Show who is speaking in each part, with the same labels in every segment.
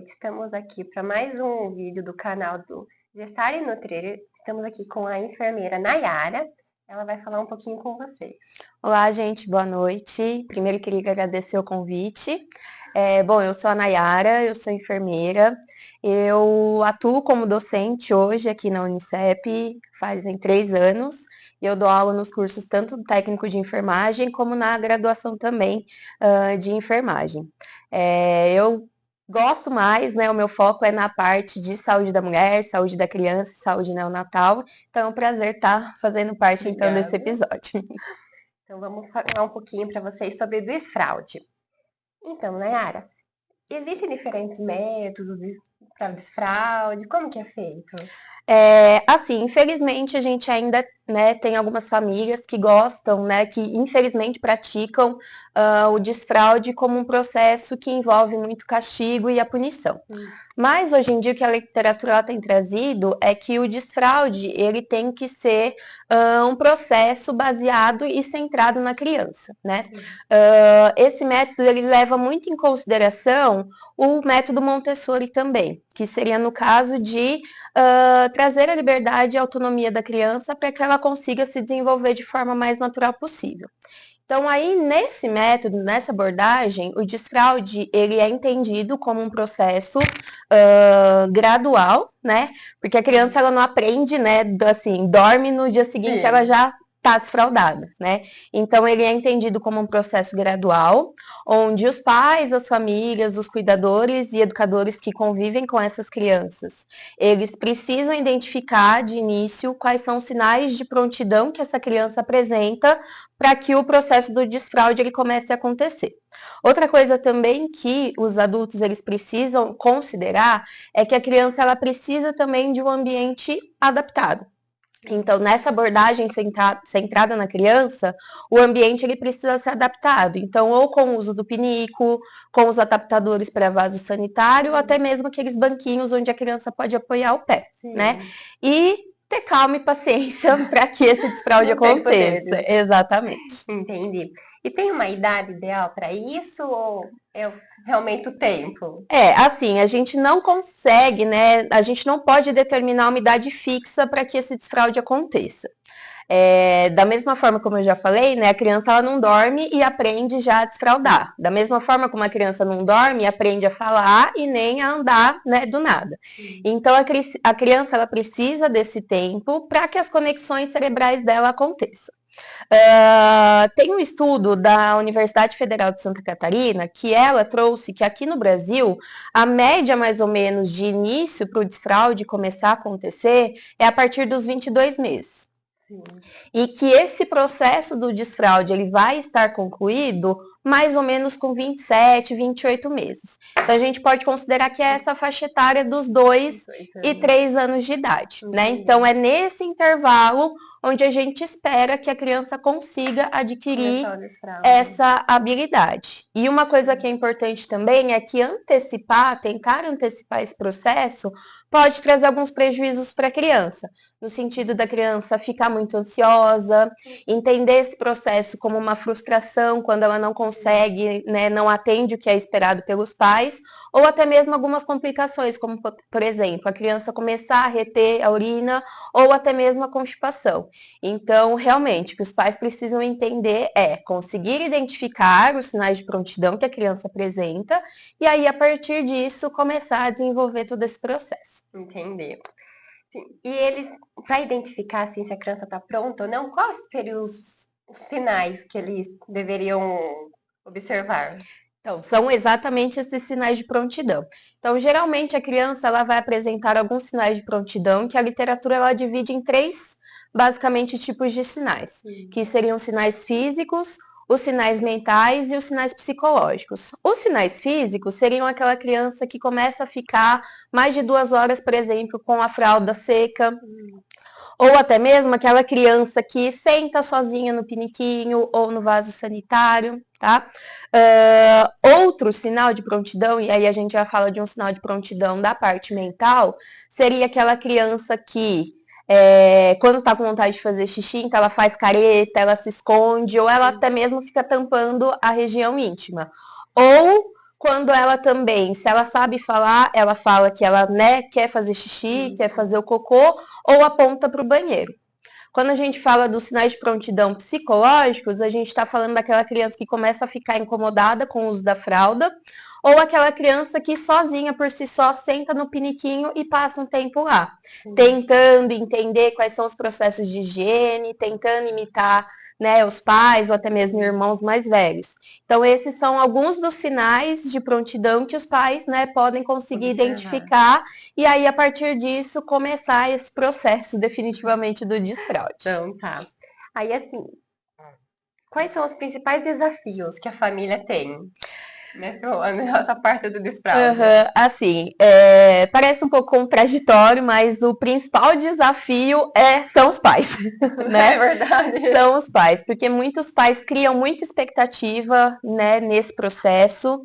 Speaker 1: noite, estamos aqui para mais um vídeo do canal do Gestar e Nutrir. Estamos aqui com a enfermeira Nayara, ela vai falar um pouquinho com vocês.
Speaker 2: Olá, gente, boa noite. Primeiro queria agradecer o convite. Bom, eu sou a Nayara, eu sou enfermeira, eu atuo como docente hoje aqui na Unicep, fazem 3 anos, e eu dou aula nos cursos tanto do técnico de enfermagem como na graduação também de enfermagem. Eu gosto mais, né, o meu foco é na parte de saúde da mulher, saúde da criança, saúde neonatal, então é um prazer estar fazendo parte então desse episódio.
Speaker 1: Então vamos falar um pouquinho para vocês sobre desfraude. Então, Nayara, existem diferentes métodos para desfraude? Como que é feito?
Speaker 2: Assim, infelizmente a gente ainda, né, tem algumas famílias que gostam, né, que infelizmente praticam o desfraude como um processo que envolve muito castigo e a punição. Mas hoje em dia o que a literatura tem trazido é que o desfraude ele tem que ser um processo baseado e centrado na criança, né? Esse método ele leva muito em consideração o método Montessori também, que seria no caso de trazer a liberdade e a autonomia da criança para que ela consiga se desenvolver de forma mais natural possível. Então, aí, nesse método, nessa abordagem, o desfraude, ele é entendido como um processo gradual, né? Porque a criança, ela não aprende, né, assim, dorme no dia seguinte, Sim. Ela já está desfraudada, né? Então, ele é entendido como um processo gradual, onde os pais, as famílias, os cuidadores e educadores que convivem com essas crianças, eles precisam identificar de início quais são os sinais de prontidão que essa criança apresenta para que o processo do desfraude ele comece a acontecer. Outra coisa também que os adultos eles precisam considerar é que a criança ela precisa também de um ambiente adaptado. Então, nessa abordagem centrada na criança, o ambiente ele precisa ser adaptado. Então, ou com o uso do pinico, com os adaptadores para vaso sanitário, ou até mesmo aqueles banquinhos onde a criança pode apoiar o pé, né? E ter calma e paciência para que esse desfraude aconteça. Exatamente.
Speaker 1: Entendi. E tem uma idade ideal para isso ou é realmente o tempo?
Speaker 2: Assim, a gente não consegue, né? A gente não pode determinar uma idade fixa para que esse desfraude aconteça. Da mesma forma como eu já falei, né, a criança ela não dorme e aprende já a desfraudar. Da mesma forma como a criança não dorme, aprende a falar e nem a andar, né, do nada. Então a criança ela precisa desse tempo para que as conexões cerebrais dela aconteçam. Tem um estudo da Universidade Federal de Santa Catarina que ela trouxe que aqui no Brasil a média mais ou menos de início para o desfraude começar a acontecer é a partir dos 22 meses. Sim. E que esse processo do desfraude ele vai estar concluído mais ou menos com 27, 28 meses. Então a gente pode considerar que é essa faixa etária dos 2 e 3 anos de idade, né? Então é nesse intervalo onde a gente espera que a criança consiga adquirir essa habilidade. E uma coisa que é importante também é que tentar antecipar esse processo pode trazer alguns prejuízos para a criança, no sentido da criança ficar muito ansiosa, entender esse processo como uma frustração quando ela não consegue, né, não atende o que é esperado pelos pais, ou até mesmo algumas complicações, como, por exemplo, a criança começar a reter a urina ou até mesmo a constipação. Então, realmente, o que os pais precisam entender é conseguir identificar os sinais de prontidão que a criança apresenta e aí, a partir disso, começar a desenvolver todo esse processo.
Speaker 1: Entendeu. Sim. E eles, para identificar assim, se a criança está pronta ou não, quais seriam os sinais que eles deveriam observar?
Speaker 2: Então, são exatamente esses sinais de prontidão. Então, geralmente a criança ela vai apresentar alguns sinais de prontidão que a literatura ela divide em 3, basicamente, tipos de sinais, que seriam os sinais físicos, os sinais mentais e os sinais psicológicos. Os sinais físicos seriam aquela criança que começa a ficar mais de 2 horas, por exemplo, com a fralda seca, ou até mesmo aquela criança que senta sozinha no piniquinho ou no vaso sanitário, tá? Outro sinal de prontidão, e aí a gente já fala de um sinal de prontidão da parte mental, seria aquela criança que quando tá com vontade de fazer xixi, então ela faz careta, ela se esconde, ou ela até mesmo fica tampando a região íntima. Ou Quando ela também, se ela sabe falar, ela fala que ela, né, quer fazer xixi, quer fazer o cocô, ou aponta para o banheiro. Quando a gente fala dos sinais de prontidão psicológicos, a gente está falando daquela criança que começa a ficar incomodada com o uso da fralda, ou aquela criança que sozinha, por si só, senta no piniquinho e passa um tempo lá, tentando entender quais são os processos de higiene, tentando imitar, né, os pais ou até mesmo irmãos mais velhos. Então, esses são alguns dos sinais de prontidão que os pais, né, podem conseguir identificar e aí, a partir disso, começar esse processo definitivamente do desfraude.
Speaker 1: Então, tá. Aí, assim, quais são os principais desafios que a família tem nessa parte do desfraude?
Speaker 2: Assim, parece um pouco contraditório, mas o principal desafio são os pais, né?
Speaker 1: É verdade.
Speaker 2: São os pais, porque muitos pais criam muita expectativa, né, nesse processo,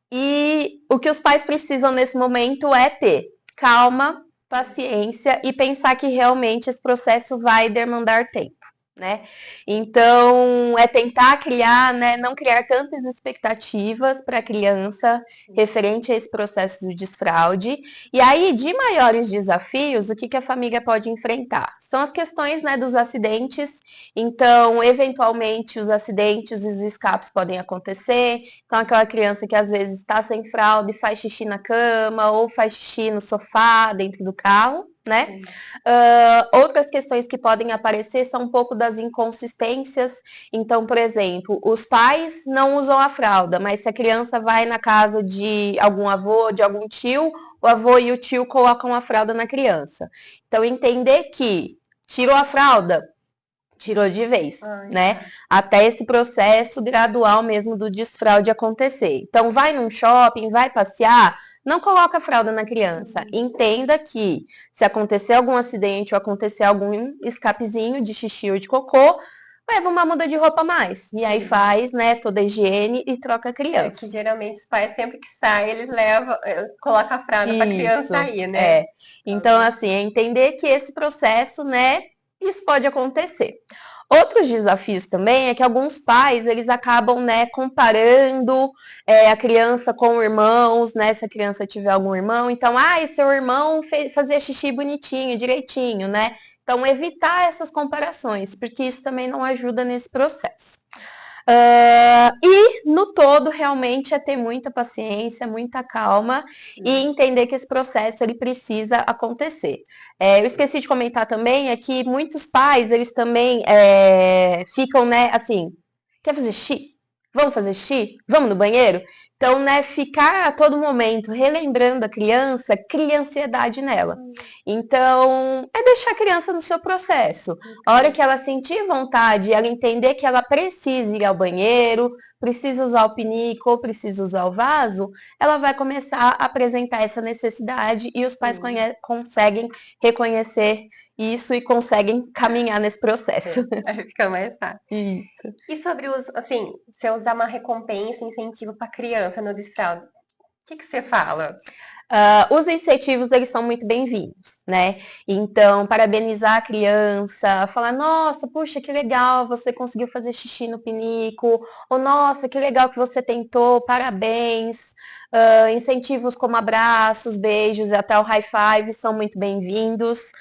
Speaker 2: e o que os pais precisam nesse momento é ter calma, paciência e pensar que realmente esse processo vai demandar tempo. Né? Então, é tentar criar, né, não criar tantas expectativas para a criança referente a esse processo do desfraude. E aí, de maiores desafios, o que a família pode enfrentar? São as questões, né, dos acidentes. Então, eventualmente, os acidentes e os escapes podem acontecer. Então, aquela criança que às vezes está sem fralda e faz xixi na cama ou faz xixi no sofá, dentro do carro. Né? Outras questões que podem aparecer são um pouco das inconsistências. Então, por exemplo, os pais não usam a fralda, mas se a criança vai na casa de algum avô, de algum tio, o avô e o tio colocam a fralda na criança. Então, entender que tirou a fralda, tirou de vez, né? Até esse processo gradual mesmo do desfraude acontecer. Então, vai num shopping, vai passear, não coloca a fralda na criança. Entenda que se acontecer algum acidente ou acontecer algum escapezinho de xixi ou de cocô, leva uma muda de roupa a mais. E aí faz, né, toda a higiene e troca a criança.
Speaker 1: Que geralmente os pais, sempre que saem, eles colocam a fralda para a criança sair, né?
Speaker 2: Então, assim, é entender que esse processo, né, isso pode acontecer. Outros desafios também é que alguns pais, eles acabam, né, comparando a criança com irmãos, né, se a criança tiver algum irmão. Então, seu irmão fazia xixi bonitinho, direitinho, né? Então, evitar essas comparações, porque isso também não ajuda nesse processo. E no todo realmente é ter muita paciência, muita calma e entender que esse processo ele precisa acontecer. Eu esqueci de comentar também é que muitos pais eles também ficam, né, assim, quer fazer xixi? Vamos fazer xixi? Vamos no banheiro? Então, né, ficar a todo momento relembrando a criança cria ansiedade nela. Então, é deixar a criança no seu processo. A hora que ela sentir vontade, ela entender que ela precisa ir ao banheiro, precisa usar o pinico ou precisa usar o vaso, ela vai começar a apresentar essa necessidade e os pais conseguem reconhecer isso e conseguem caminhar nesse processo.
Speaker 1: Aí fica mais fácil.
Speaker 2: Isso.
Speaker 1: E sobre assim, se eu usar uma recompensa, incentivo para criança no desfraude, o que você fala?
Speaker 2: Os incentivos, eles são muito bem-vindos, né? Então, parabenizar a criança, falar, nossa, puxa, que legal, você conseguiu fazer xixi no pinico, ou nossa, que legal que você tentou, parabéns. Incentivos como abraços, beijos e até o high five são muito bem-vindos.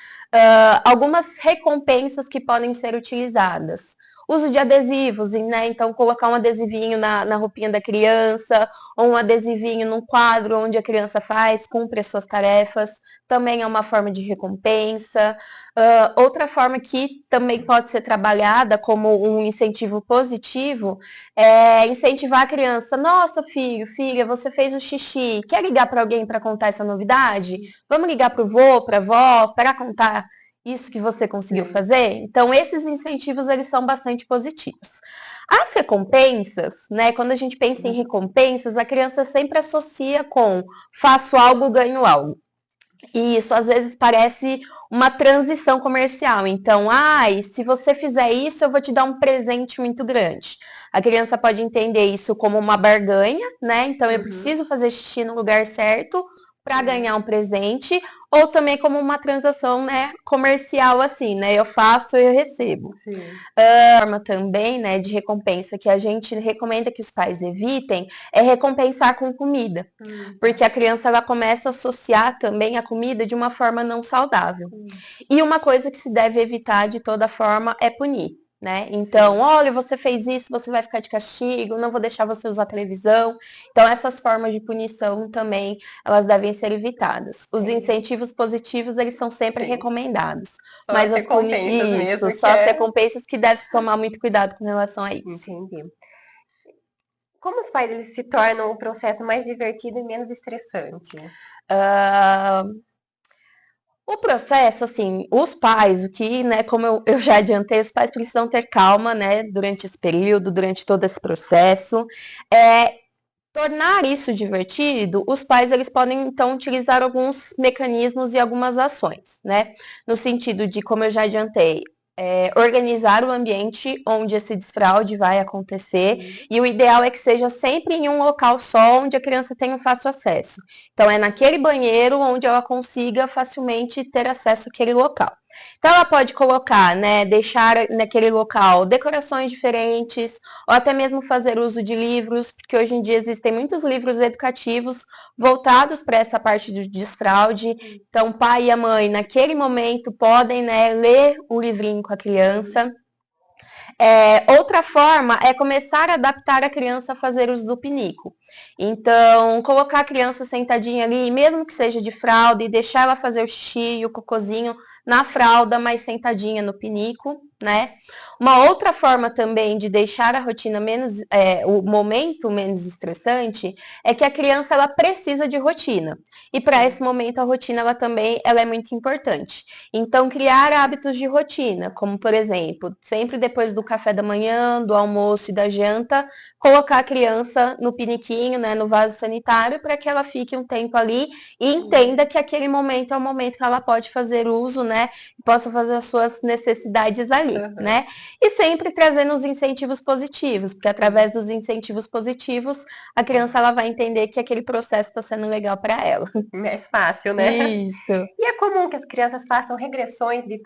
Speaker 2: Algumas recompensas que podem ser utilizadas. Uso de adesivos, né? Então colocar um adesivinho na roupinha da criança, ou um adesivinho num quadro onde a criança cumpre as suas tarefas, também é uma forma de recompensa. Outra forma que também pode ser trabalhada como um incentivo positivo é incentivar a criança. Nossa, filho, filha, você fez o xixi, quer ligar para alguém para contar essa novidade? Vamos ligar para o vô, para a avó, para contar isso que você conseguiu fazer? Então, esses incentivos, eles são bastante positivos. As recompensas, né, quando a gente pensa em recompensas, a criança sempre associa com faço algo, ganho algo. E isso, às vezes, parece uma transição comercial. Então, se você fizer isso, eu vou te dar um presente muito grande. A criança pode entender isso como uma barganha, né? Então, eu preciso fazer xixi no lugar certo, para ganhar um presente, ou também como uma transação, né, comercial assim, né? Eu faço e eu recebo.
Speaker 1: Sim.
Speaker 2: Forma também, né, de recompensa que a gente recomenda que os pais evitem é recompensar com comida, porque a criança ela começa a associar também a comida de uma forma não saudável. E uma coisa que se deve evitar de toda forma é punir. Né? Então, olha, você fez isso, você vai ficar de castigo, não vou deixar você usar televisão. Então, essas formas de punição também, elas devem ser evitadas. Os incentivos positivos, eles são sempre recomendados.
Speaker 1: Só
Speaker 2: Mas
Speaker 1: as recompensas mesmo,
Speaker 2: Isso, só as recompensas que deve se tomar muito cuidado com relação a isso.
Speaker 1: Entendi. Como os pais eles se tornam o processo mais divertido e menos estressante?
Speaker 2: O processo, assim, os pais, o que, né, como eu já adiantei, os pais precisam ter calma, né, durante esse período, durante todo esse processo. Tornar isso divertido, os pais eles podem então utilizar alguns mecanismos e algumas ações, né? No sentido de, como eu já adiantei, organizar o ambiente onde esse desfraude vai acontecer, e o ideal é que seja sempre em um local só onde a criança tenha um fácil acesso. Então, é naquele banheiro onde ela consiga facilmente ter acesso àquele local. Então, ela pode colocar, né, deixar naquele local decorações diferentes, ou até mesmo fazer uso de livros, porque hoje em dia existem muitos livros educativos voltados para essa parte do desfraude. Então, o pai e a mãe, naquele momento, podem, né, ler o livrinho com a criança. Outra forma é começar a adaptar a criança a fazer uso do pinico. Então, colocar a criança sentadinha ali, mesmo que seja de fralda, e deixar ela fazer o xixi e o cocôzinho na fralda, mas sentadinha no pinico, né? Uma outra forma também de deixar a rotina menos, o momento menos estressante, é que a criança ela precisa de rotina. E para esse momento a rotina ela é muito importante. Então, criar hábitos de rotina, como por exemplo, sempre depois do café da manhã, do almoço e da janta, colocar a criança no piniquinho, né, no vaso sanitário, para que ela fique um tempo ali e entenda que aquele momento é o momento que ela pode fazer uso, né, e possa fazer as suas necessidades ali, né? E sempre trazendo os incentivos positivos, porque através dos incentivos positivos, a criança ela vai entender que aquele processo está sendo legal para ela.
Speaker 1: Mais fácil, né?
Speaker 2: Isso.
Speaker 1: E é comum que as crianças façam regressões de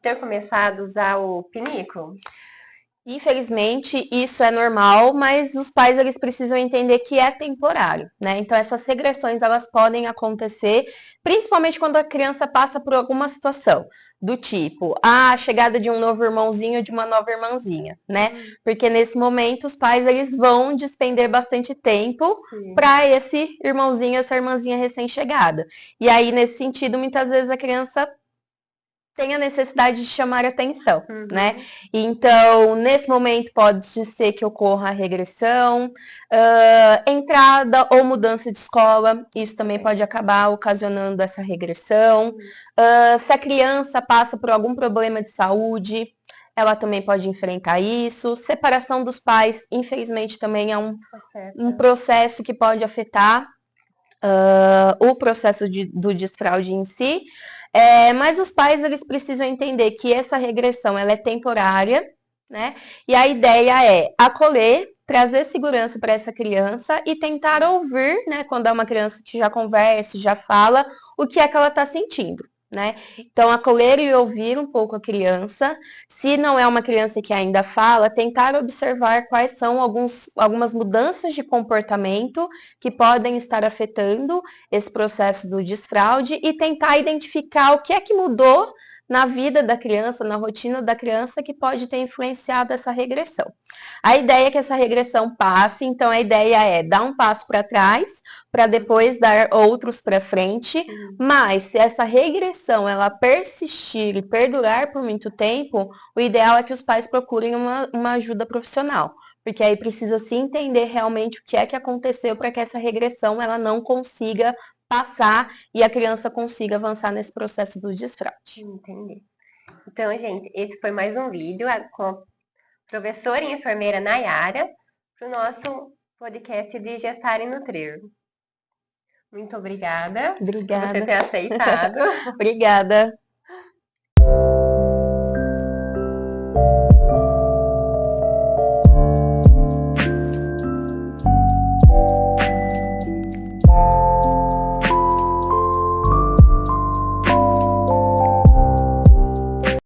Speaker 1: ter começado a usar o pinico?
Speaker 2: Infelizmente, isso é normal, mas os pais eles precisam entender que é temporário, né? Então essas regressões elas podem acontecer, principalmente quando a criança passa por alguma situação do tipo a chegada de um novo irmãozinho ou de uma nova irmãzinha, né? Porque nesse momento os pais eles vão despender bastante tempo para esse irmãozinho, essa irmãzinha recém-chegada. E aí nesse sentido, muitas vezes a criança tem a necessidade de chamar atenção, né? Então, nesse momento pode ser que ocorra a regressão, entrada ou mudança de escola, isso também pode acabar ocasionando essa regressão. Se a criança passa por algum problema de saúde, ela também pode enfrentar isso. Separação dos pais, infelizmente, também é um processo que pode afetar o processo do desfraude em si. Mas os pais eles precisam entender que essa regressão ela é temporária, né? E a ideia é acolher, trazer segurança para essa criança e tentar ouvir, né? Quando é uma criança que já conversa, já fala, o que é que ela está sentindo. Né? Então, acolher e ouvir um pouco a criança. Se não é uma criança que ainda fala, tentar observar quais são algumas mudanças de comportamento que podem estar afetando esse processo do desfraude e tentar identificar o que é que mudou na vida da criança, na rotina da criança, que pode ter influenciado essa regressão. A ideia é que essa regressão passe, então a ideia é dar um passo para trás, para depois dar outros para frente, mas se essa regressão ela persistir e perdurar por muito tempo, o ideal é que os pais procurem uma ajuda profissional, porque aí precisa se entender realmente o que é que aconteceu para que essa regressão ela não consiga passar e a criança consiga avançar nesse processo do desfraude.
Speaker 1: Entendi. Então, gente, esse foi mais um vídeo com a professora e enfermeira Nayara para o nosso podcast de Gestar e Nutrir. Muito obrigada.
Speaker 2: Obrigada.
Speaker 1: Por você ter aceitado.
Speaker 2: Obrigada.